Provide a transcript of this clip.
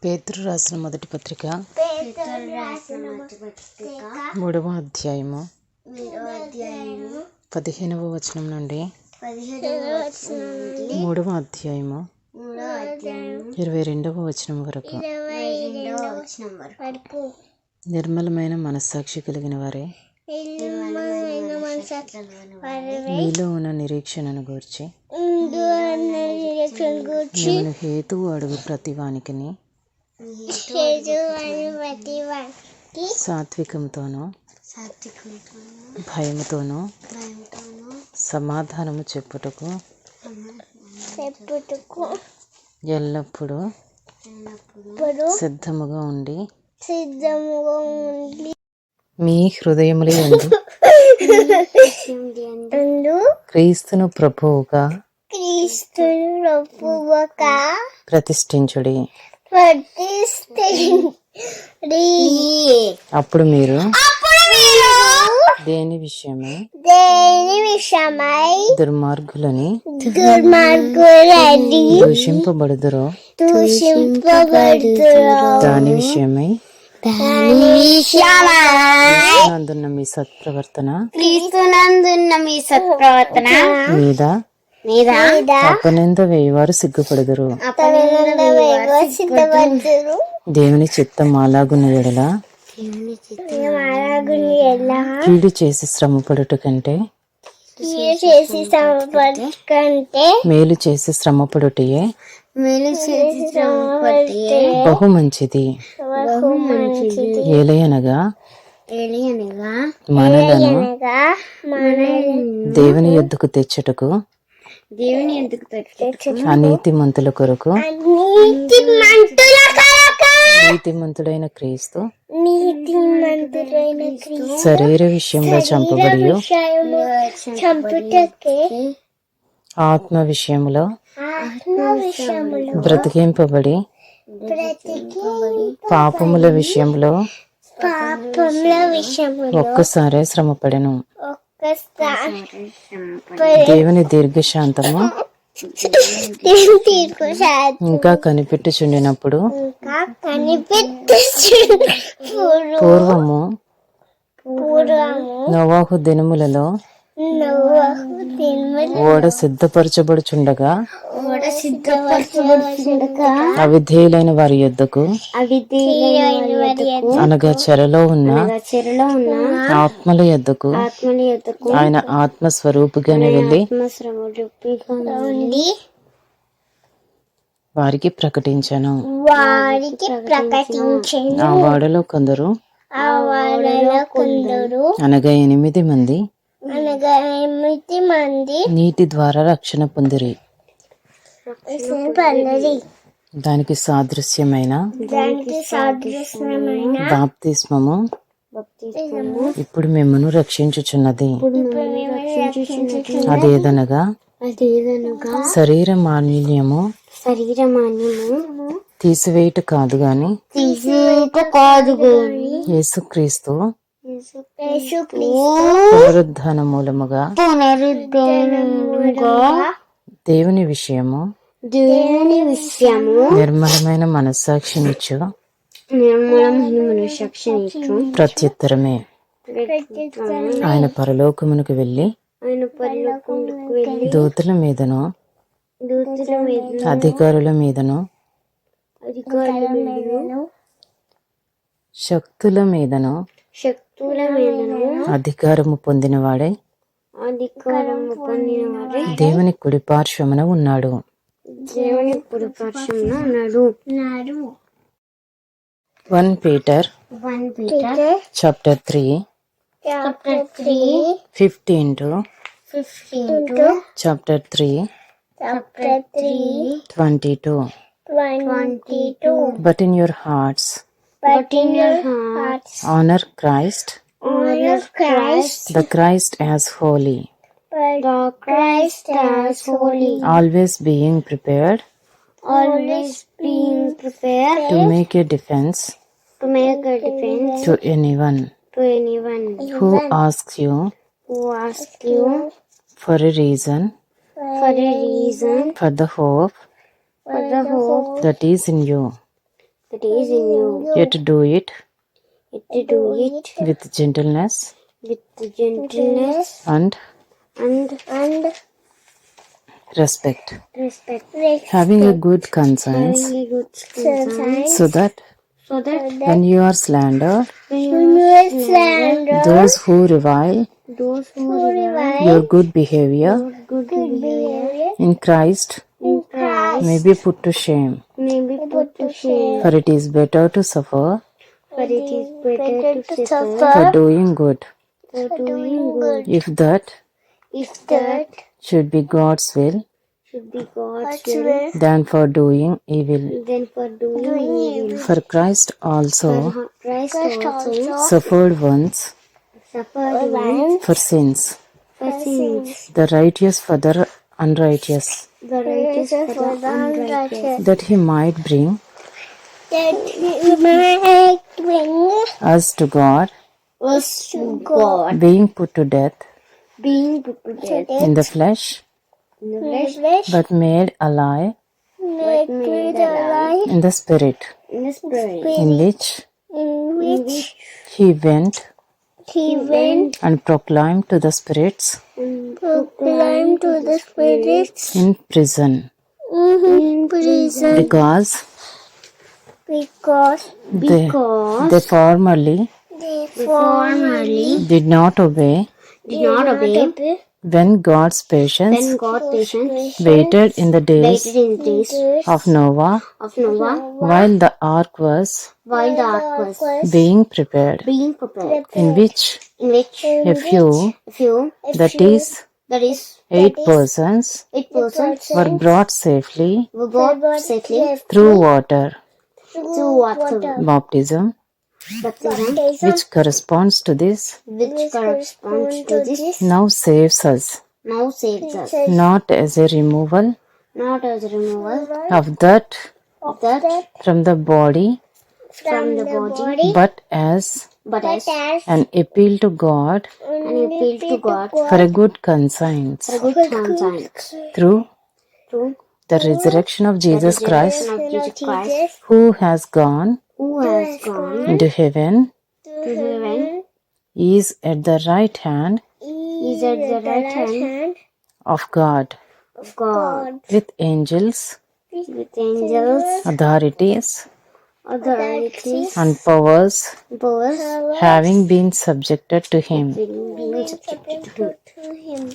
పేతురు రాసిన మొదటి పత్రిక 3వ అధ్యాయము 15వ వచనం నుండి 3వ అధ్యాయము 22వ వచనం వరకు. నిర్మలమైన మనస్సాక్షి కలిగిన వారే మీలో ఉన్న నిరీక్షణను గూర్చి నేను హేతువు అడుగు ప్రతివానికిని సాత్వికంతోనూ భయముతోనూ సమాధానము చెప్పుటకు ఎల్లప్పుడూ సిద్ధముగా ఉండి మీ హృదయముల యందు క్రీస్తును ప్రభువుగా ప్రతిష్ఠించుడి. అప్పుడు మీరు దేని విషయమై దుర్మార్గులని దూషింపబడుదురో దాని విషయమై క్రీస్తునందున్న మీ సత్ప్రవర్తన మీద అపనింద వేయవారు సిగ్గుపడుదురు. దేవుని చిత్తం అలాగున్న ఎడల కీడు చేసి శ్రమపడుట కంటే మేలు చేసి శ్రమపడుటయే బహు మంచిది. ఏలయనగా మనలను దేవుని యొద్దకు తెచ్చుటకు అనీతిమంతుల కొరకు నీతిమంతుడైన క్రీస్తు శరీర విషయంలో చంపబడి ఆత్మ విషయంలో బ్రతికింపబడి పాపముల విషయంలో ఒక్కసారే శ్రమపడెను. దేవుని దీర్ఘశాంతము ఇంకా కనిపెట్టుచుండినప్పుడు పూర్వము నోవాహు దినములలో ఓడ సిద్ధపరచబడుచుండగా అవిధేయులైన వారి యొద్దకు అనగా చెరలో ఉన్న ఆత్మల యొద్దకు ఆయన ఆత్మస్వరూపిగానే వెళ్ళి వారికి ప్రకటించను. ఆ వాడలో కొందరు అనగా 8 మంది నీటి ద్వారా రక్షణ పొందిరి. దానికి సాదృశ్యమైన బాప్తిస్మము ఇప్పుడు మిమ్మును రక్షించుచున్నది. అదేదనగా శరీర మాలిన్యము తీసివేయుట కాదు గాని యేసుక్రీస్తు పునరుద్ధాన మూలముగా దేవుని విషయము నిర్మలమైన మనస్సాక్షినిచ్చు ప్రత్యుత్తరమే. ఆయన పరలోకమునకు వెళ్ళి దూతల మీదను అధికారుల మీదను శక్తుల మీదను అధికారము పొందినవాడై దేవుని కుడి పార్శ్వమున ఉన్నాడు. 1 Peter chapter 3 15 to chapter 3 22. But in your hearts honor Christ, the Christ as holy, always being prepared to make a defense to anyone who asks you for a reason for the hope that is in you. that is in you. Yet do it Yet do it with gentleness with gentleness and and respect, respect. having a good conscience, Having a good conscience, so that so that when you are slandered, when you are slandered, those who revile those who revile your good behavior your good behavior in Christ in Christ may be put to shame. may be put to shame. For it is better to suffer For it is better to suffer for doing good, for doing good, if that if that should be God's will, should be God's will, than for doing evil. than for doing evil. For Christ also For Christ also suffered once suffered once for sins, for sins, the righteous for the unrighteous, the righteous for the unrighteous, that he might bring that he might bring us to God, us to God, being put to death being put to death in the flesh, in the flesh, but made alive but made alive in the Spirit, in the spirit, in which in which he went he went and proclaimed to the spirits and proclaimed to the spirits in prison, in prison, because they formerly they formerly did not obey did not obey when God's patience when God patiently waited in the days waited in the days of Noah of Noah while the ark was while the ark was being prepared, being prepared, in which a few, few, that is, that is 8 persons, 8 persons were brought safely were brought safely through water through water baptism, baptism, which corresponds to this, which corresponds to this, now saves us, now saves us, not as a removal not as a removal of that of that from the body, from the body, but as but as an appeal to God an appeal to God for a good conscience for a good conscience through through the resurrection of Jesus the Christ, resurrection of Jesus Christ, who has gone who has gone into heaven, to heaven, is at the right hand is at the right hand of God, of God, with angels, angels, authorities, authorities, and powers powers having been subjected to him. being subjected to him.